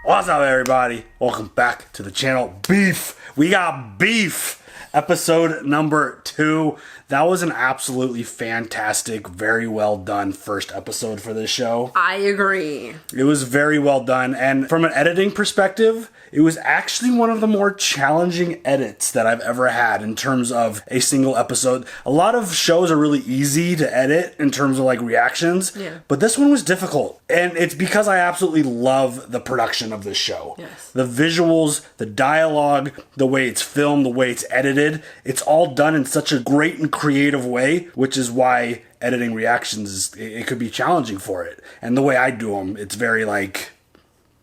What's up, everybody? Welcome back to the channel. Beef. We got beef. Episode number 2. That was an absolutely fantastic, very well done first episode for this show. I agree. It was very well done, and from an editing perspective, it was actually one of the more challenging edits that I've ever had in terms of a single episode. A lot of shows are really easy to edit in terms of like reactions, but this one was difficult. And it's because I absolutely love the production of this show. Yes. The visuals, the dialogue, the way it's filmed, the way it's edited, it's all done in such a great and creative way, which is why editing reactions, it could be challenging for it. And the way I do them, it's very like,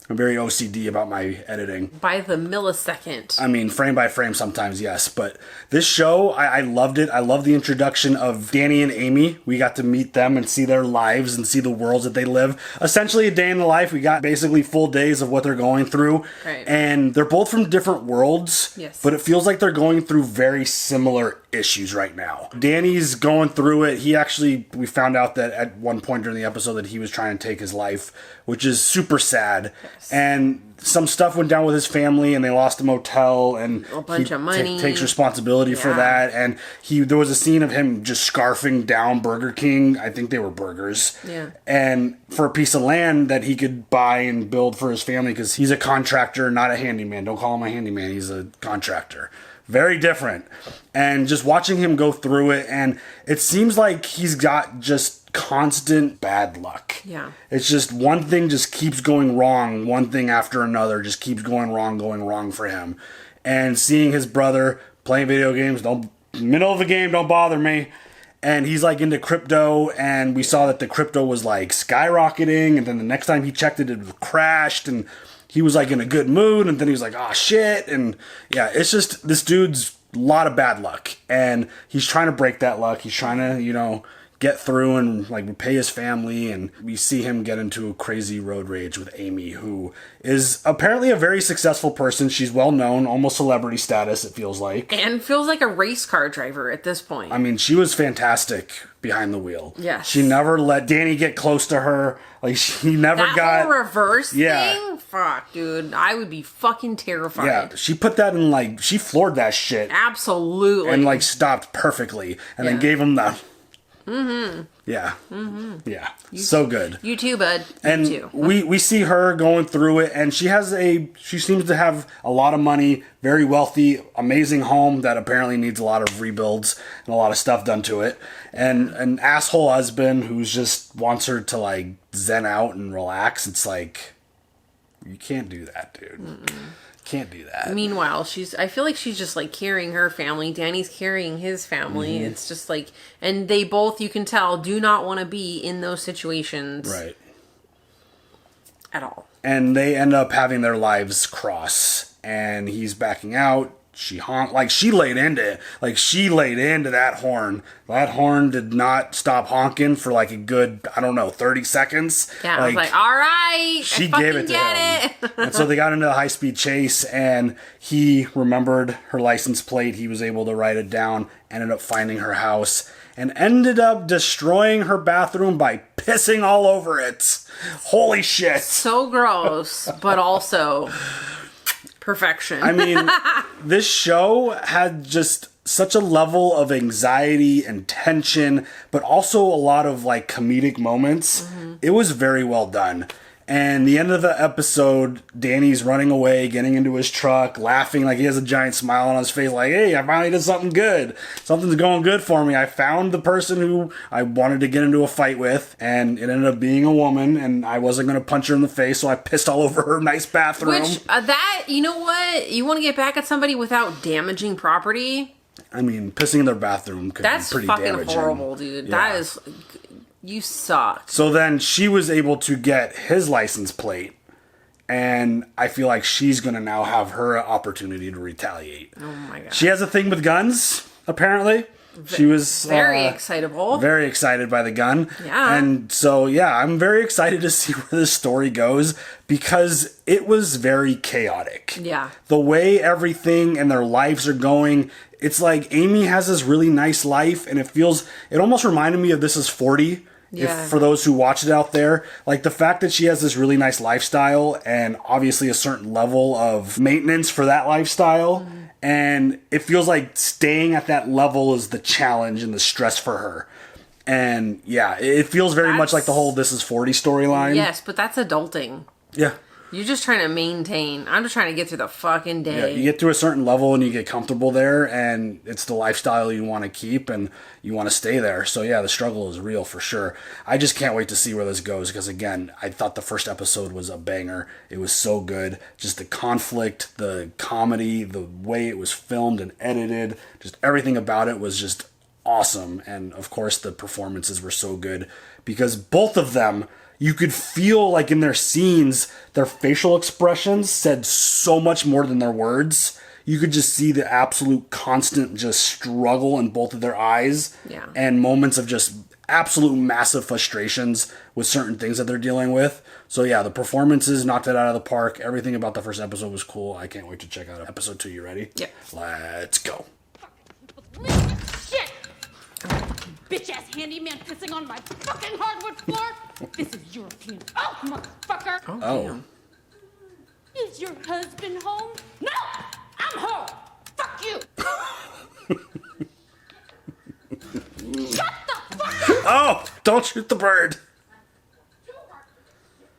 I'm very OCD about my editing. By the millisecond. I mean, frame by frame sometimes, yes. But this show, I loved it. I love the introduction of Danny and Amy. We got to meet them and see their lives and see the worlds that they live. Essentially a day in the life. We got basically full days of what they're going through. Right. And they're both from different worlds. Yes. But it feels like they're going through very similar issues right now. Danny's going through it. We found out that at one point during the episode that he was trying to take his life, which is super sad. Yes. And some stuff went down with his family and they lost a motel and a bunch of money. Takes responsibility for that. And there was a scene of him just scarfing down Burger King. I think they were burgers. Yeah. And for a piece of land that he could buy and build for his family because he's a contractor, not a handyman. Don't call him a handyman. He's a contractor. Very different. And just watching him go through it, and it seems like he's got just constant bad luck. Yeah. It's just one thing just keeps going wrong. One thing after another just keeps going wrong for him. And seeing his brother playing video games, middle of a game, don't bother me. And he's like into crypto, and we saw that the crypto was like skyrocketing, and then the next time he checked it, it crashed, and he was like in a good mood, and then he was like, oh shit. And yeah, it's just, this dude's a lot of bad luck. And he's trying to break that luck. He's trying to, get through and like repay his family. And we see him get into a crazy road rage with Amy, who is apparently a very successful person. She's well known, almost celebrity status, it feels like. And feels like a race car driver at this point. I mean, she was fantastic behind the wheel. Yes. She never let Danny get close to her. Like, she never that whole reverse Yeah. thing? Fuck, dude. I would be fucking terrified. Yeah, she put that in, she floored that shit. Absolutely. And, stopped perfectly. And then gave him the... Mm-hmm. Yeah. Mm-hmm. Yeah. So good. You too, bud. And you too. we see her going through it, and she seems to have a lot of money, very wealthy, amazing home that apparently needs a lot of rebuilds and a lot of stuff done to it. And an asshole husband who just wants her to zen out and relax. It's like, you can't do that, dude. Mm-mm. Can't do that. Meanwhile, I feel like she's just carrying her family. Danny's carrying his family. Mm-hmm. It's just and they both, you can tell, do not want to be in those situations. Right. At all. And they end up having their lives cross, and he's backing out. She she laid into it. She laid into that horn. That horn did not stop honking for a good, 30 seconds. Yeah, I was like, all right. She gave it to him. And so they got into a high-speed chase, and he remembered her license plate. He was able to write it down, ended up finding her house, and ended up destroying her bathroom by pissing all over it. Holy shit. So gross, but also... perfection. I mean, this show had just such a level of anxiety and tension, but also a lot of comedic moments. Mm-hmm. It was very well done. And the end of the episode, Danny's running away, getting into his truck, laughing he has a giant smile on his face, hey, I finally did something good. Something's going good for me. I found the person who I wanted to get into a fight with, and it ended up being a woman, and I wasn't going to punch her in the face, so I pissed all over her nice bathroom. Which, you know what? You want to get back at somebody without damaging property? I mean, pissing in their bathroom could be pretty damaging. That's fucking horrible, dude. Yeah. That is... You suck. So then she was able to get his license plate, and I feel like she's going to now have her opportunity to retaliate. Oh my god. She has a thing with guns, apparently. She was very excitable. Very excited by the gun. Yeah. And so, yeah, I'm very excited to see where this story goes because it was very chaotic. Yeah. The way everything and their lives are going, it's like Amy has this really nice life, and it almost reminded me of This Is 40 Yeah. If for those who watch it out there, like the fact that she has this really nice lifestyle and obviously a certain level of maintenance for that lifestyle, and it feels like staying at that level is the challenge and the stress for her. And yeah, it feels very much like the whole This Is 40 storyline. Yes, but that's adulting. Yeah. You're just trying to maintain. I'm just trying to get through the fucking day. Yeah, you get to a certain level and you get comfortable there, and it's the lifestyle you want to keep and you want to stay there. So yeah, the struggle is real for sure. I just can't wait to see where this goes because again, I thought the first episode was a banger. It was so good. Just the conflict, the comedy, the way it was filmed and edited, just everything about it was just awesome. And of course the performances were so good because both of them, you could feel like in their scenes, their facial expressions said so much more than their words. You could just see the absolute constant just struggle in both of their eyes. Yeah. And moments of just absolute massive frustrations with certain things that they're dealing with. So yeah, the performances knocked it out of the park. Everything about the first episode was cool. I can't wait to check out episode 2. You ready? Yep. Let's go. Shit! Bitch-ass handyman pissing on my fucking hardwood floor! This is European oak, motherfucker! Oh. Damn. Is your husband home? No! I'm home! Fuck you! Shut the fuck up! Oh, don't shoot the bird.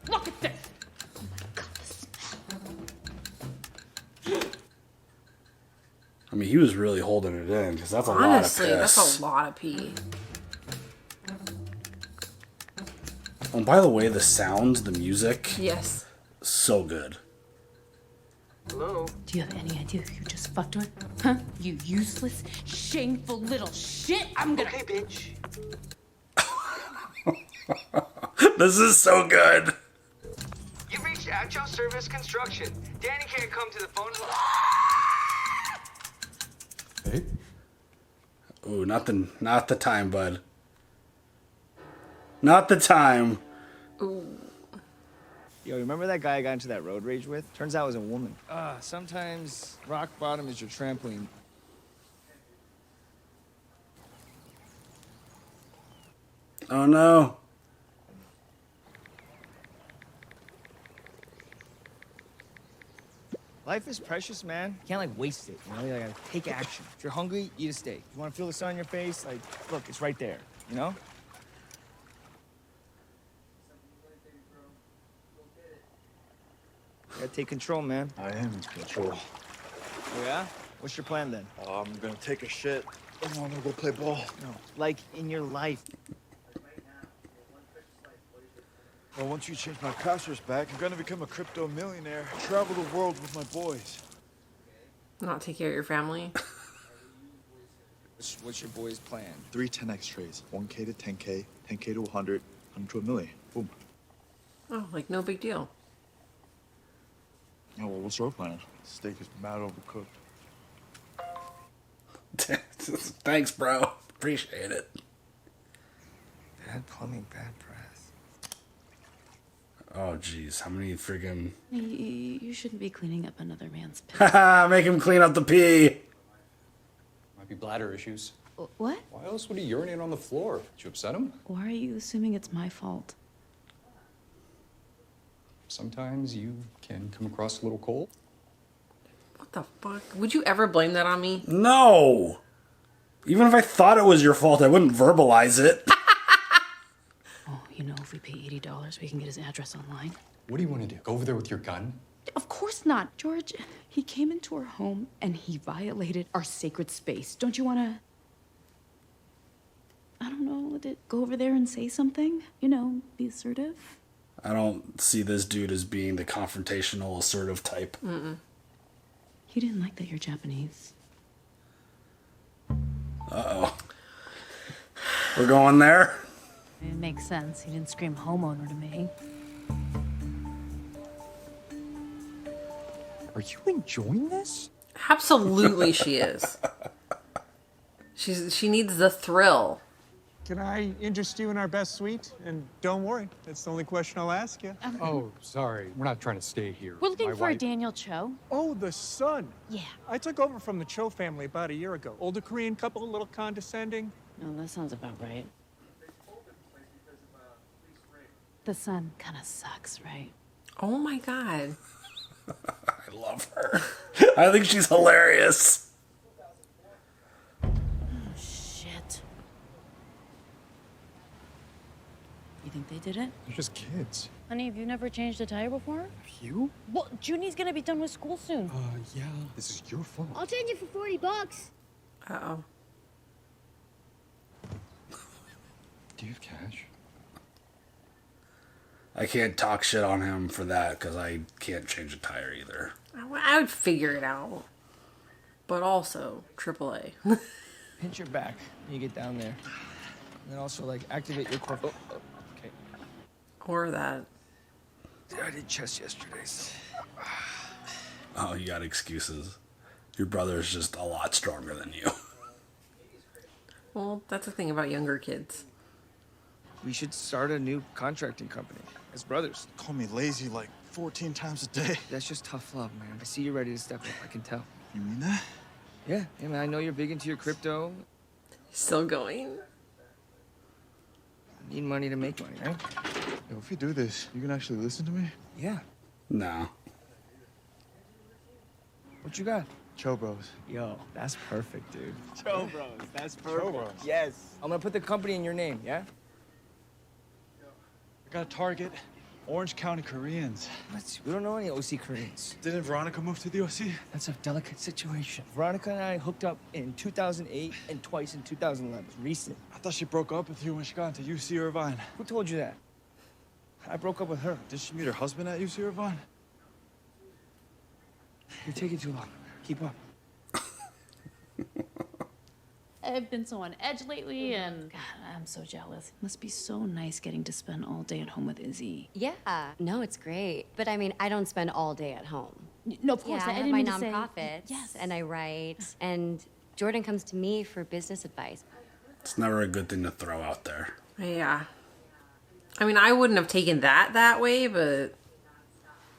Look at this! I mean, he was really holding it in because that's a Honestly, lot of piss. that's a lot of pee. And by the way, the sounds, the music, Yes. so good. Hello? Do you have any idea who you just fucked with? Huh? You useless, shameful little shit! I'm gonna... Okay, bitch. This is so good. You've reached Actual Service Construction. Danny can't come to the phone. Hey? Ooh, not the time, bud. Not the time. Yo, remember that guy I got into that road rage with? Turns out it was a woman. Sometimes rock bottom is your trampoline. Oh no. Life is precious, man. You can't, like, waste it, you know? You gotta take action. If you're hungry, eat a steak. You wanna feel the sun on your face? Like, look, it's right there, you know? You gotta take control, man. I am in control. Oh, yeah? What's your plan, then? I'm gonna take a shit. And I'm gonna go play ball. No, like, in your life. Well, once you change my passwords back, I'm gonna become a crypto millionaire. Travel the world with my boys. Not take care of your family. What's your boy's plan? 3 10x trades. 1K to 10K, 10K to 100, 100 to a million. Boom. Oh, like no big deal. Oh, well, what's your plan? Steak is mad overcooked. Thanks, bro. Appreciate it. Bad plumbing, bad breath. Oh, jeez. How many friggin'... You shouldn't be cleaning up another man's piss. Haha, make him clean up the pee. Might be bladder issues. What? Why else would he urinate on the floor? Did you upset him? Why are you assuming it's my fault? Sometimes you can come across a little cold. What the fuck? Would you ever blame that on me? No. Even if I thought it was your fault, I wouldn't verbalize it. Oh, you know, if we pay $80, we can get his address online. What do you want to do? Go over there with your gun? Of course not. George, he came into our home and he violated our sacred space. Don't you want to, I don't know, go over there and say something? You know, be assertive? I don't see this dude as being the confrontational, assertive type. He didn't like that you're Japanese. Uh-oh. We're going there? It makes sense. He didn't scream homeowner to me. Are you enjoying this? Absolutely she is. She needs the thrill. Can I interest you in our best suite? And don't worry, that's the only question I'll ask you. Oh, sorry. We're not trying to stay here. We're looking My for a wife- Daniel Cho. Oh, the son. Yeah. I took over from the Cho family about a year ago. Older Korean couple, a little condescending. No, that sounds about right. The sun kind of sucks, right? Oh my god. I love her. I think she's hilarious. Shit. You think they did it? They're just kids. Honey, have you never changed a tire before? You? Well, Junie's gonna be done with school soon. Yeah. This is your fault. I'll change it for $40. Uh-oh. Do you have cash? I can't talk shit on him for that because I can't change a tire either. I would figure it out. But also, AAA. Pinch your back when you get down there. And then also, like, activate your core. Oh, okay. Or that. I did chest yesterday. Oh, you got excuses. Your brother's just a lot stronger than you. Well, that's the thing about younger kids. We should start a new contracting company as brothers. Call me lazy like 14 times a day. That's just tough love, man. I see you're ready to step up. I can tell. You mean that? Yeah, man. I know you're big into your crypto. Still going. Need money to make money, right? Yo, if you do this, you can actually listen to me? Yeah. No. What you got? Cho Bros. Yo, that's perfect, dude. Cho Bros. That's perfect. Cho Bros. Yes. I'm gonna put the company in your name, yeah? I got a target. Orange County Koreans. What? We don't know any OC Koreans. Didn't Veronica move to the OC? That's a delicate situation. Veronica and I hooked up in 2008 and twice in 2011. Recent. I thought she broke up with you when she got into UC Irvine. Who told you that? I broke up with her. Did she meet her husband at UC Irvine? You're taking too long. Keep up. I've been so on edge lately, and God, I'm so jealous. Must be so nice getting to spend all day at home with Izzy. Yeah. No, it's great. But I mean, I don't spend all day at home. no, of course, Yeah, I I have didn't my mean to say. nonprofits. Yes. And I write. And Jordan comes to me for business advice. It's never a good thing to throw out there. Yeah. I mean, I wouldn't have taken that way, but...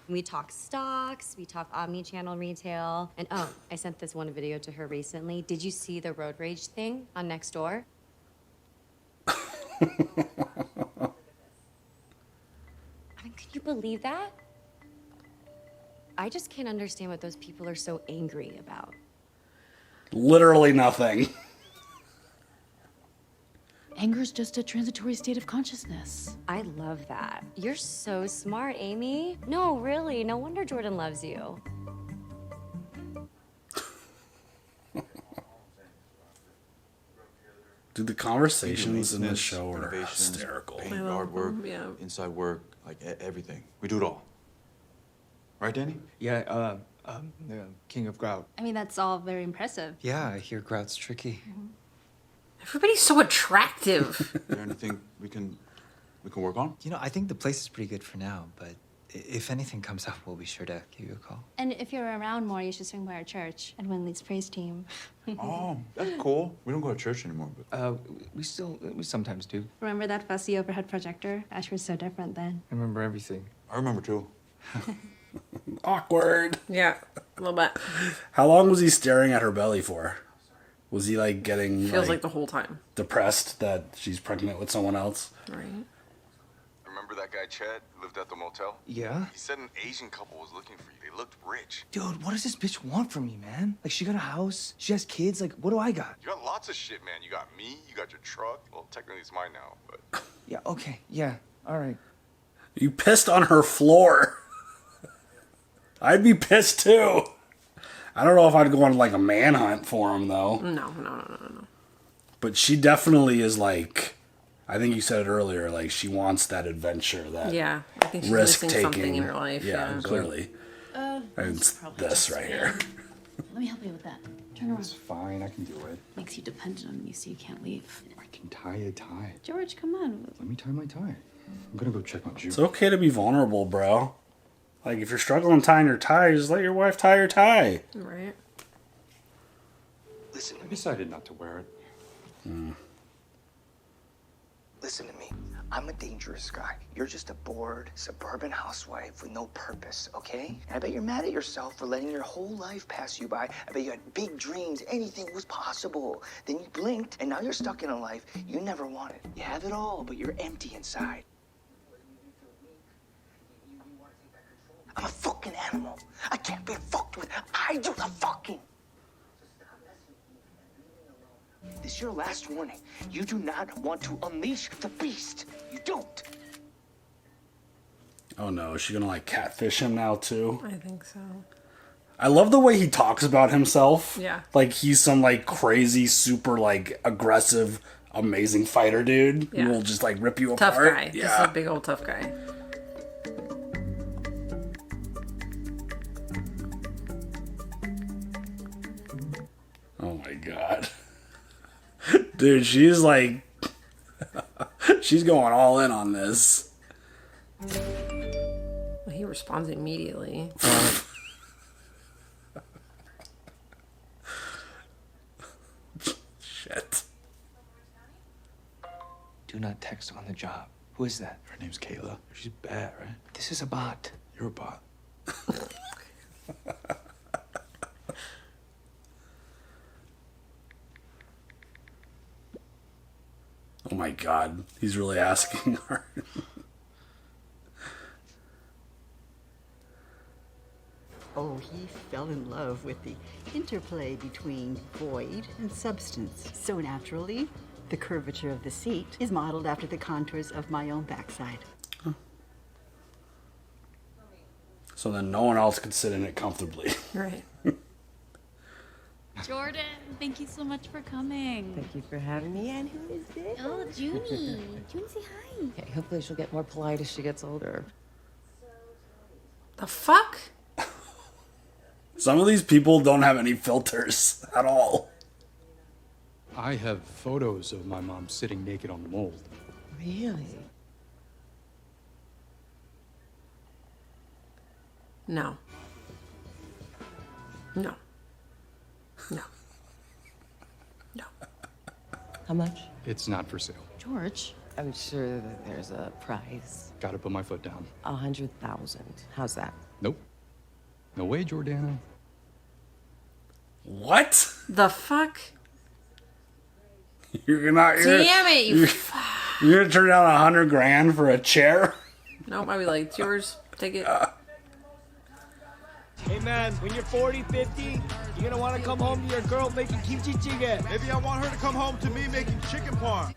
We talk stocks, we talk omni-channel retail. And oh, I sent this one video to her recently. Did you see the road rage thing on Nextdoor? I mean, can you believe that? I just can't understand what those people are so angry about. Literally nothing. Anger's just a transitory state of consciousness. I love that. You're so smart, Amy. No, really, no wonder Jordan loves you. Dude, the conversations in the Maintenance, show are renovations, hysterical. paint, I love yard work, them, yeah. inside work, like everything. We do it all. Right, Danny? Yeah, the king of grout. I mean, that's all very impressive. Yeah, I hear grout's tricky. Everybody's so attractive. Is there anything we can work on? You know, I think the place is pretty good for now, but if anything comes up, we'll be sure to give you a call. And if you're around more, you should swing by our church and Winley's praise team. Oh, that's cool. We don't go to church anymore, but We sometimes do. Remember that fussy overhead projector? Ash was so different then. I remember everything. I remember too. Awkward. Yeah, a little bit. How long was he staring at her belly for? Was he like getting Feels like the whole time. depressed that she's pregnant with someone else? Right. Remember that guy Chet who lived at the motel? Yeah? He said an Asian couple was looking for you. They looked rich. Dude, what does this bitch want from me, man? Like, she got a house, she has kids, like, what do I got? You got lots of shit, man. You got me, you got your truck. Well, technically it's mine now, but... Yeah, okay, yeah, all right. You pissed on her floor. I'd be pissed too. I don't know if I'd go on like a manhunt for him though. No. But she definitely is like, I think you said it earlier, like she wants that adventure, that Yeah, I think she's risk missing something taking in her life. Yeah, Yeah. clearly. And it's this right here. Let me help you with that. Turn around. It's fine, I can do it. Makes you dependent on me so you can't leave. I can tie a tie. George, come on. Let me tie my tie. I'm gonna go check on Jude. It's okay to be vulnerable, bro. Like if you're struggling tying your tie, just let your wife tie your tie. Right. Listen, I decided not to wear it. Listen to me. I'm a dangerous guy. You're just a bored, suburban housewife with no purpose, okay? And I bet you're mad at yourself for letting your whole life pass you by. I bet you had big dreams. Anything was possible. Then you blinked, and now you're stuck in a life you never wanted. You have it all, but you're empty inside. I'm a fucking animal. I can't be fucked with. I do the fucking. This is your last warning. You do not want to unleash the beast. You don't. Oh no, is she gonna like catfish him now too? I think so. I love the way he talks about himself. Yeah. Like he's some like crazy, super like aggressive, amazing fighter dude Yeah. who will just like rip you Tough apart. guy. Yeah. Just a big old tough guy. Oh my god. Dude, she's like she's going all in on this. Well, he responds immediately. Shit. Do not text on the job. Who is that? Her name's Kayla. She's bad, right? This is a bot. You're a bot. Oh my god. He's really asking her. Oh, he fell in love with the interplay between void and substance. So naturally, the curvature of the seat is modeled after the contours of my own backside. So then no one else could sit in it comfortably. Right. Jordan, thank you so much for coming. Thank you for having me. And who is this? Oh, Junie. Junie, say hi. Okay, hopefully she'll get more polite as she gets older. The fuck? Some of these people don't have any filters at all. I have photos of my mom sitting naked on the mold. Really? No. No. No. No. How much? It's not for sale. George, I'm sure that there's a price. Gotta put my foot down. 100,000. How's that? Nope. No way, Jordana. What? The fuck? You're not. Damn it, you. You're gonna turn down $100,000 for a chair? Nope, I'd be like, it's yours. Take it. Hey man, when you're 40, 50, you're gonna want to come home to your girl making kimchi jjigae. Maybe I want her to come home to me making chicken parm.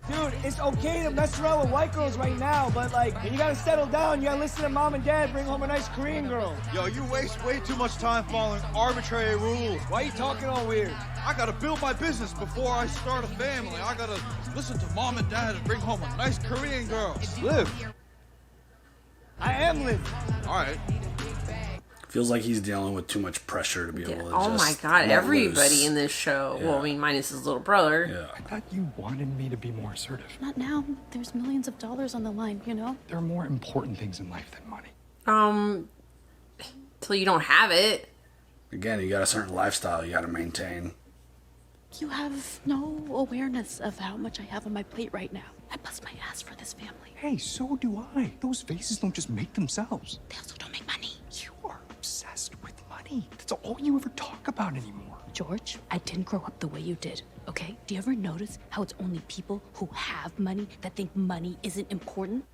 Dude, it's okay to mess around with white girls right now, but like, when you gotta settle down, you gotta listen to mom and dad, bring home a nice Korean girl. Yo, you waste way too much time following arbitrary rules. Why are you talking all weird? I gotta build my business before I start a family. I gotta listen to mom and dad and bring home a nice Korean girl. Live. I am living. All right. Feels like he's dealing with too much pressure to be able to Oh my just god, let everybody loose. in this show. Yeah. Well, I mean, minus his little brother. Yeah. I thought you wanted me to be more assertive. Not now. There's millions of dollars on the line, you know? There are more important things in life than money. Till you don't have it. Again, you got a certain lifestyle you got to maintain. You have no awareness of how much I have on my plate right now. I bust my ass for this family. Hey, so do I. Those faces don't just make themselves. They also don't make money. You are obsessed with money. That's all you ever talk about anymore. George, I didn't grow up the way you did, okay? Do you ever notice how it's only people who have money that think money isn't important?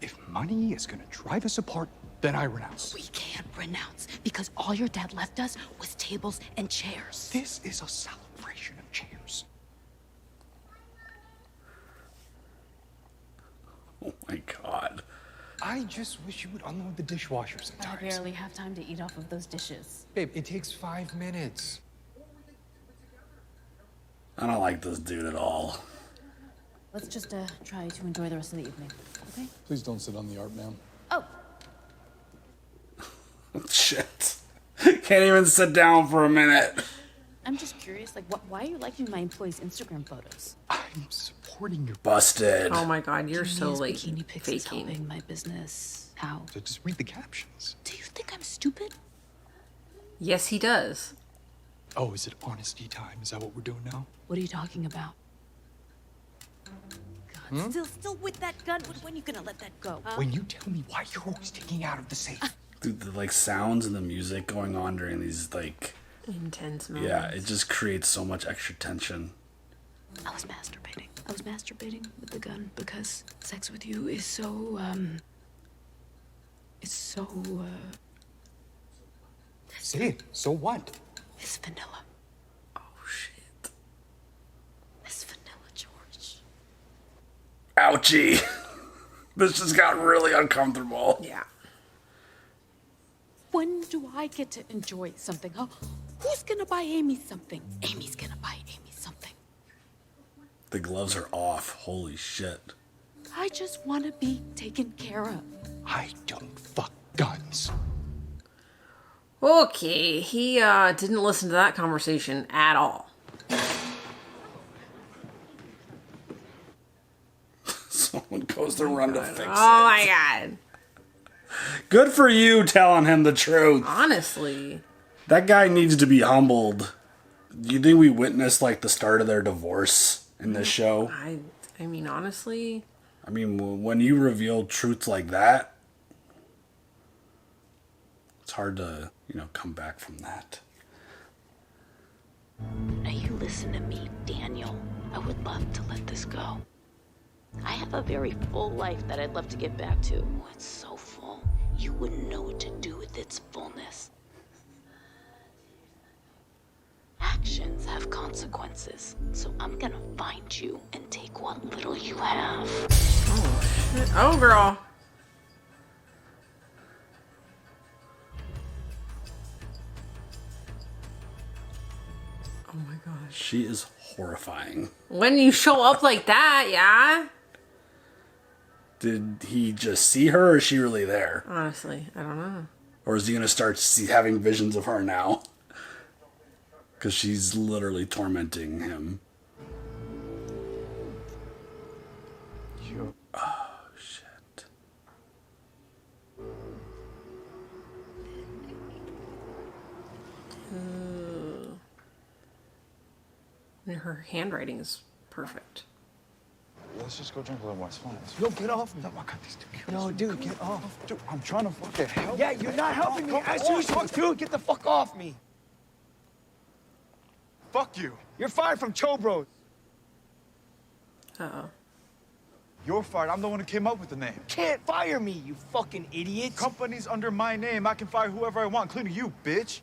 If money is gonna drive us apart, then I renounce. We can't renounce because all your dad left us was tables and chairs. This is a celebration of chairs. Oh my god. I just wish you would unload the dishwasher I sometimes. barely have time to eat off of those dishes. Babe, it takes 5 minutes. I don't like this dude at all. Let's just try to enjoy the rest of the evening, okay? Please don't sit on the art, ma'am. Oh, Shit. Can't even sit down for a minute. I'm just curious, like, why are you liking my employees' Instagram photos? I'm supporting your Busted. Oh my god, you're so Junie's like bikini pics is faking. helping my business. How? So just read the captions. Do you think I'm stupid? Yes, he does. Oh, is it honesty time? Is that what we're doing now? What are you talking about? God, still with that gun? When are you gonna let that go? When you tell me why you're always taking out of the safe. Dude, the like sounds and the music going on during these like Intense moments. yeah, it just creates so much extra tension. I was masturbating. I was masturbating with the gun because sex with you is so, it's so, Say it. So what? it's vanilla. Ouchie. This just got really uncomfortable. Yeah. When do I get to enjoy something? Huh? Who's gonna buy Amy something? Amy's gonna buy Amy something. The gloves are off. Holy shit. I just want to be taken care of. I don't fuck guns. Okay, he didn't listen to that conversation at all. Someone goes to run to fix it. Oh my god. Good for you telling him the truth. Honestly. That guy needs to be humbled. Do you think we witnessed like the start of their divorce in this show? I mean, honestly. I mean, when you reveal truths like that, it's hard to, come back from that. Now you listen to me, Daniel. I would love to let this go. I have a very full life that I'd love to get back to. Oh, it's so full. You wouldn't know what to do with its fullness. Actions have consequences, so I'm gonna find you and take what little you have. Oh, shit. Oh, girl. Oh my gosh. She is horrifying. When you show up like that, yeah? Did he just see her, or is she really there? Honestly, I don't know. Or is he going to start having visions of her now? Because she's literally tormenting him. Oh, shit. And her handwriting is perfect. Let's just go drink a little more. It's fine. Yo, get off me. No, I got these two. No, dude, get off. Dude, I'm trying to fucking help. Yeah, you're not helping me. As usual, dude, get the fuck off me. Fuck you. You're fired from Chobros. Uh-oh. You're fired. I'm the one who came up with the name. Can't fire me, you fucking idiot. Company's under my name. I can fire whoever I want, including you, bitch.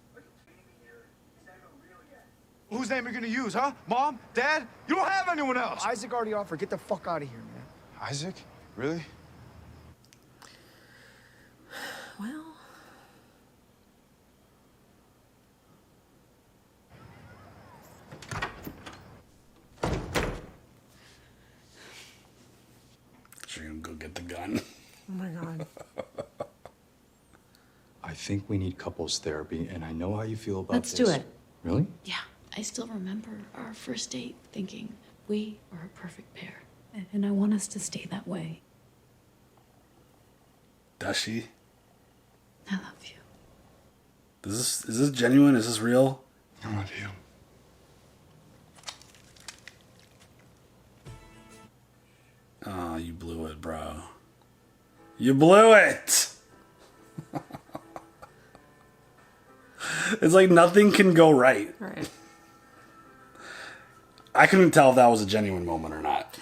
Whose name are you gonna use, huh? Mom? Dad? You don't have anyone else. Isaac already offered. Get the fuck out of here, man. Isaac? Really? Well. She's gonna go get the gun. Oh my god. I think we need couples therapy, and I know how you feel about Let's this. do it. Really? Yeah, I still remember our first date thinking we are a perfect pair. And I want us to stay that way. Does she? I love you. Is this genuine? Is this real? I love you. Oh, you blew it, bro. You blew it! It's like nothing can go right. Right. I couldn't tell if that was a genuine moment or not.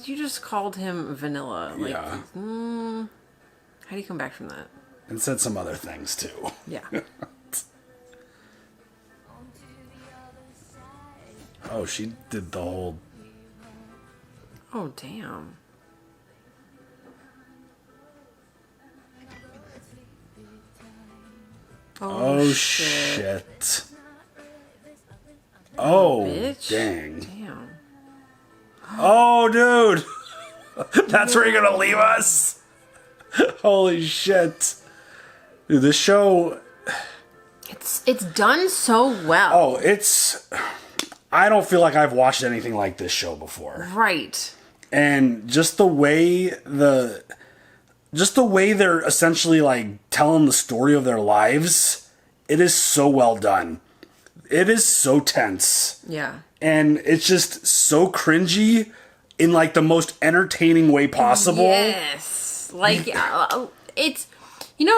You just called him vanilla. Like, Yeah. How do you come back from that? And said some other things too. Yeah. Oh, she did the whole... Oh, damn. Oh, shit. Oh, bitch. dang. Damn. Oh, dude. That's where you're going to leave us? Holy shit. Dude, this show... It's done so well. Oh, it's... I don't feel like I've watched anything like this show before. Right. And just the way they're essentially like telling the story of their lives, it is so well done. It is so tense. Yeah. And it's just so cringy in like the most entertaining way possible. Yes. Like, it's...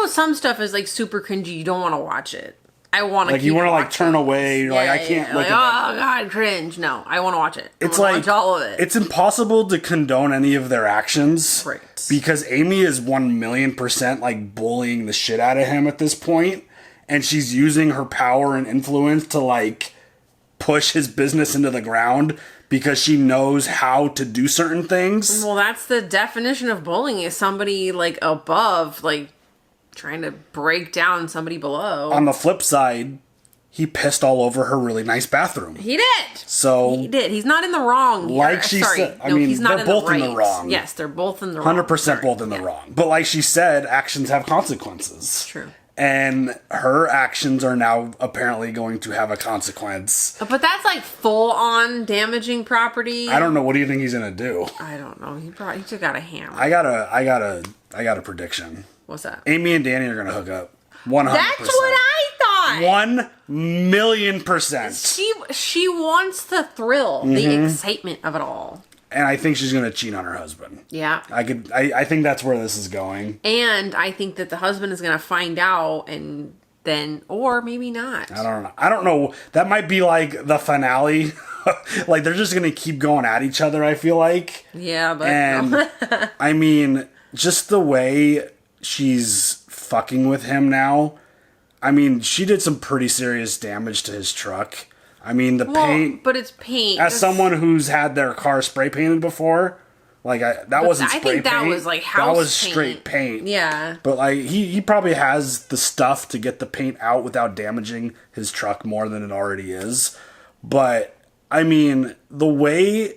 some stuff is like super cringy. You don't want to watch it. I want to like you want to like turn away. You're like I can't look like, at that. oh god, cringe. No, I want to watch it. It's like like watch all of it. It's impossible to condone any of their actions, right? Because Amy is 1,000,000% like bullying the shit out of him at this point, and she's using her power and influence to like push his business into the ground because she knows how to do certain things. Well, that's the definition of bullying: is somebody like above, like trying to break down somebody below. On the flip side, he pissed all over her really nice bathroom. He did. So he did. He's not in the wrong. Like she said, I mean, he's not they're both in in the the right. wrong. Yes, they're both in the wrong. 100% both in the wrong. But like she said, actions have consequences. True. And her actions are now apparently going to have a consequence. But that's like full on damaging property. I don't know. What do you think he's gonna do? I don't know. He just got a hammer. I got a prediction. What's that? Amy and Danny are gonna hook up. 100%. That's what I thought. 1,000,000%. She wants the thrill, the Mhm. excitement of it all. And I think she's gonna cheat on her husband. Yeah. I think that's where this is going. And I think that the husband is going to find out and then, or maybe not. I don't know. That might be like the finale. Like they're just gonna keep going at each other, I feel like. Yeah, but And I mean, just the way she's fucking with him now. I mean, she did some pretty serious damage to his truck. I mean, the paint. But it's paint. As someone who's had their car spray painted before, like that wasn't spray paint. I think that was like house That was paint. straight paint. Yeah. But like he probably has the stuff to get the paint out without damaging his truck more than it already is. But I mean, the way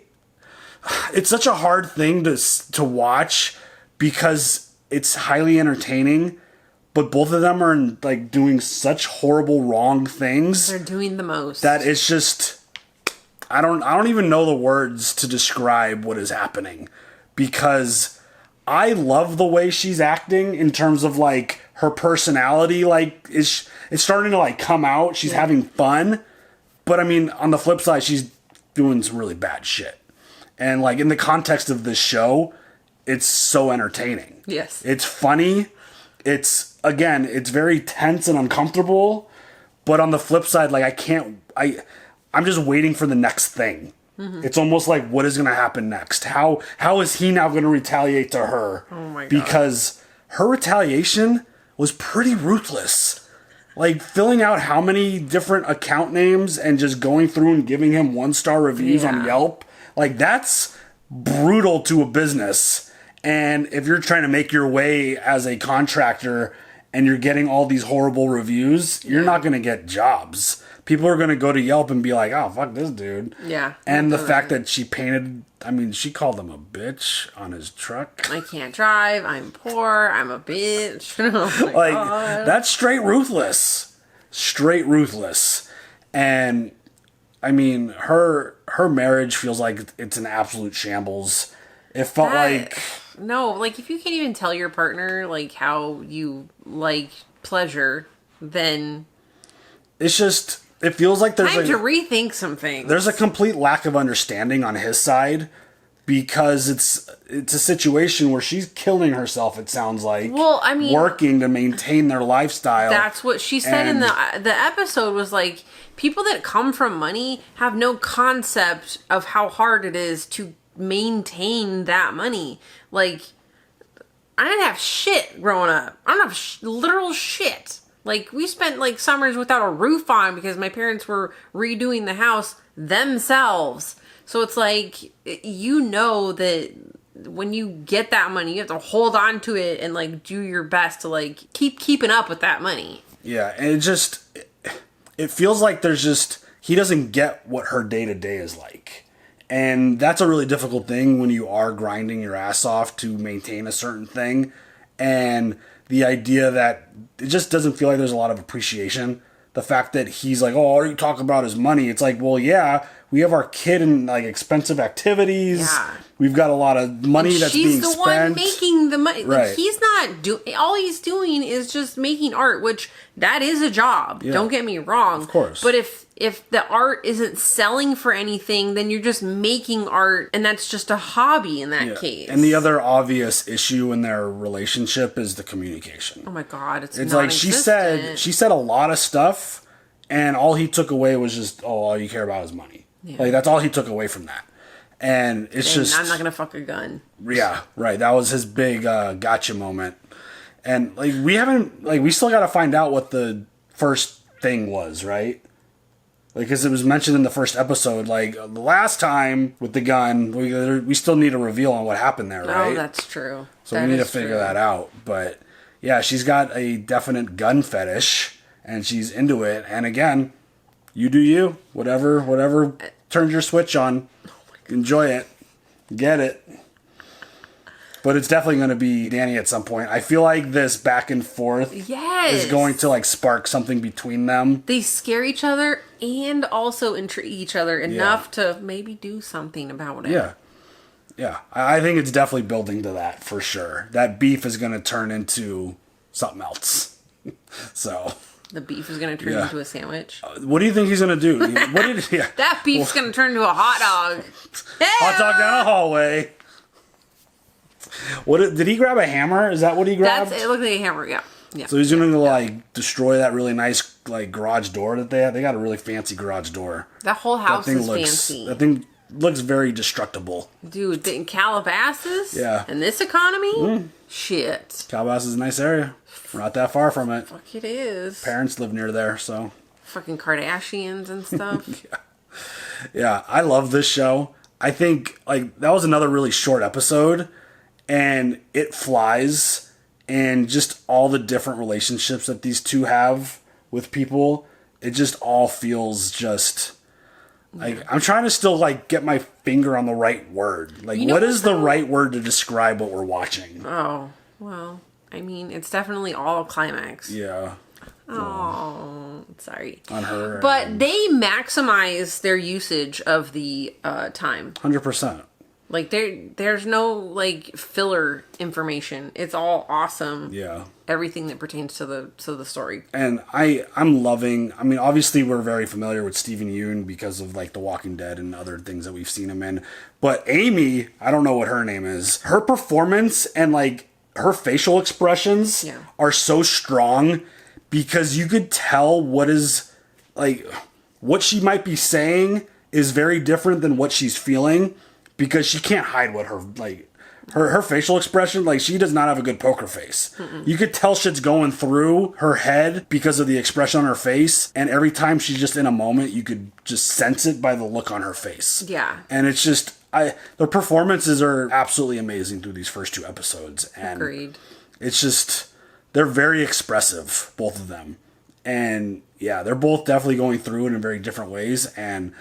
it's such a hard thing to watch because it's highly entertaining. But both of them are like doing such horrible wrong things. They're doing the most. That it's just I don't even know the words to describe what is happening, because I love the way she's acting in terms of like her personality like it's starting to like come out. She's having fun. But I mean, on the flip side, she's doing some really bad shit. And like in the context of this show, it's so entertaining. Yes. It's funny. It's very tense and uncomfortable, but on the flip side, like I'm just waiting for the next thing. Mm-hmm. It's almost like, what is going to happen next? How is he now going to retaliate to her? Oh my God. Because her retaliation was pretty ruthless. Like filling out how many different account names and just going through and giving him 1-star reviews on Yelp. Like that's brutal to a business. And if you're trying to make your way as a contractor and you're getting all these horrible reviews, you're not going to get jobs. People are going to go to Yelp and be like, oh, fuck this dude. Yeah. And the fact that she she called him a bitch on his truck. I can't drive. I'm poor. I'm a bitch. Oh my like, God. That's straight ruthless. Straight ruthless. And, I mean, her marriage feels like it's an absolute shambles. It felt like... No, like if you can't even tell your partner like how you like pleasure, then it's just it feels like there's time to rethink some things. There's a complete lack of understanding on his side because it's a situation where she's killing herself. It sounds like. Well, I mean, working to maintain their lifestyle. That's what she said in the episode was like people that come from money have no concept of how hard it is to maintain that money. Like, I didn't have shit growing up. I don't have literal shit. Like, we spent like summers without a roof on because my parents were redoing the house themselves. So it's like, you know that when you get that money, you have to hold on to it and like do your best to like keep keeping up with that money. Yeah, and it feels like he doesn't get what her day-to-day is like. And that's a really difficult thing when you are grinding your ass off to maintain a certain thing. And the idea that it just doesn't feel like there's a lot of appreciation. The fact that he's like, oh, all you talk about is money. It's like, well, yeah, we have our kid in like expensive activities. Yeah. We've got a lot of money that's being spent. She's the one making the money. Right. Like, he's not doing, all he's doing is just making art, which that is a job. Yeah. Don't get me wrong. Of course. But if the art isn't selling for anything, then you're just making art and that's just a hobby in that case. And the other obvious issue in their relationship is the communication. Oh my God. It's like she said a lot of stuff, and all he took away was just, all you care about is money. Yeah. Like, that's all he took away from that. And it's just... I'm not going to fuck a gun. Yeah, right. That was his big gotcha moment. And, like, we still got to find out what the first thing was, right? Like, because it was mentioned in the first episode, like, the last time with the gun, we still need a reveal on what happened there, right? Oh, that's true. So we need to figure that out. But, yeah, she's got a definite gun fetish, and she's into it. And, again, you do you. Whatever turns your switch on. Enjoy it. Get it. But it's definitely going to be Danny at some point. I feel like this back and forth is going to like spark something between them. They scare each other and also intrigue each other enough to maybe do something about it. Yeah. Yeah. I think it's definitely building to that for sure. That beef is going to turn into something else. So... The beef is going to turn into a sandwich. What do you think he's going to do? That beef's going to turn into a hot dog. Hot dog down a hallway. Did he grab a hammer? Is that what he grabbed? It looked like a hammer, yeah. So he's going to like destroy that really nice like garage door that they have. They got a really fancy garage door. That whole house is fancy. That thing looks very destructible. Dude, in Calabasas? Yeah. In this economy? Shit. Calabasas is a nice area. We're not that far from it. Fuck, it is. Parents live near there, so. Fucking Kardashians and stuff. Yeah, I love this show. I think like that was another really short episode, and it flies, and just all the different relationships that these two have with people, it just all feels just like I'm trying to still like get my finger on the right word. Like, what is the right word to describe what we're watching? Oh, well, I mean, it's definitely all climax. Yeah. Oh, sorry. On her. But they maximize their usage of the time. 100%. Like, there's no, like, filler information. It's all awesome. Yeah. Everything that pertains to the story. And I'm loving, I mean, obviously we're very familiar with Steven Yeun because of, like, The Walking Dead and other things that we've seen him in. But Amy, I don't know what her name is. Her performance and, like, her facial expressions are so strong because you could tell what she might be saying is very different than what she's feeling because she can't hide what her facial expression, like, she does not have a good poker face. Mm-mm. You could tell shit's going through her head because of the expression on her face, and every time she's just in a moment, you could just sense it by the look on her face. Yeah. And it's just, the performances are absolutely amazing through these first two episodes. And agreed. It's just, they're very expressive, both of them. And yeah, they're both definitely going through it in very different ways. And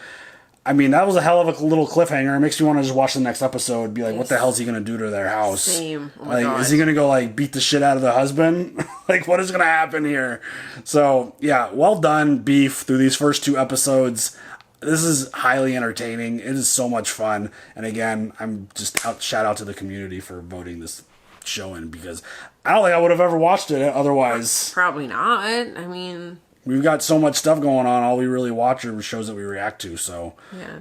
I mean, that was a hell of a little cliffhanger. It makes me want to just watch the next episode, be like, what the hell is he going to do to their house? Same. Oh my like, God. Is he going to go, like, beat the shit out of the husband? Like, what is going to happen here? So, yeah, well done, Beef, through these first two episodes. This is highly entertaining. It is so much fun. And again, I'm just shout out to the community for voting this show in, because I don't think I would have ever watched it otherwise. Probably not. I mean, we've got so much stuff going on. All we really watch are shows that we react to. So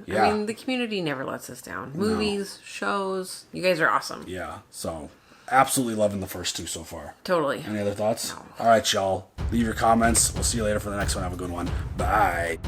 yeah. I mean, the community never lets us down. Movies, shows, you guys are awesome. Yeah. So absolutely loving the first two so far. Totally. Any other thoughts? No. All right, y'all. Leave your comments. We'll see you later for the next one. Have a good one. Bye.